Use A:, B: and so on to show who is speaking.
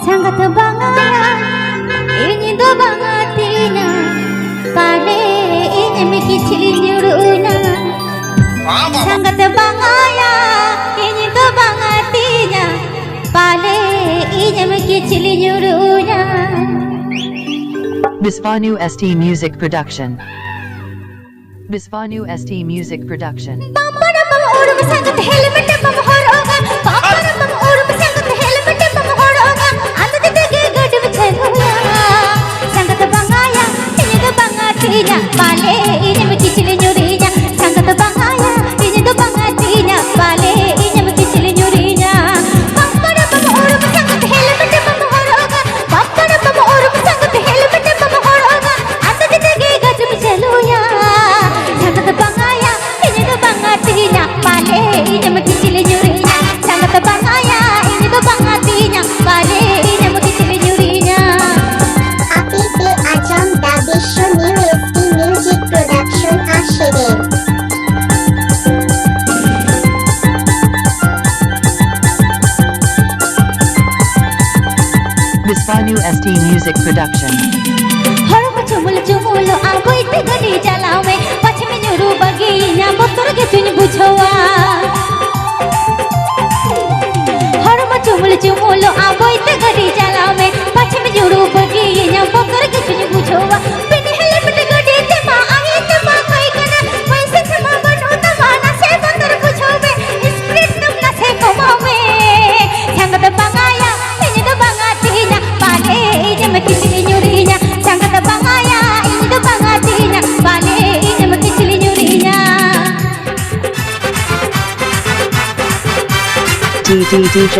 A: Sangat bangaya ini do bangatina pale ini mikicili nyuruna Sangat bangaya ini do bangatina pale ini mikicili nyuruna
B: Bisvanu ST Music Production. Bisvanu ST Music Production.
A: Pampara pam orum sangat helmet pam horoga Pampara pam orum sangat helmet pam horoga Anda dege gad bichaya Sangat bangaya ini do bangatinya pale ini mikicili nyurinya Sangat bangaya ini do bangatinya pale ini mikicili nyurinya Pampara pam orum sangat helmet pam horoga Pampara pam orum sangat helmet pam horoga Anda dege gad bichaya Sangat bangaya ini do bangatinya pale ini mikicili nyurinya Sangat bangaya ini do bangatinya pale ini mikicili nyurinya
C: Apite Ajam da Bisho New ST Music Production Ashire
B: Bisvanu ST Music Production.
A: Horok chumul आगो इते गली जलावे पछ में जुरू बगिया मोतर के तुन बुझवा हरम चुमुल आगो इते गली जलावे पछ में जुरू बगिया मोतर के तुन बुझवा बिन हेले बिन गडी ते मा आई ते मा कई कना पैसे से मा बनो त माना से बंदर बुझवे स्प्रिट नम ना से कमावे संगत बंगाया ini do bangatinya pale ini mikicili nyurinya sangat bangaya ini do bangatinya pale ini mikicili nyurinya
B: DJ DJ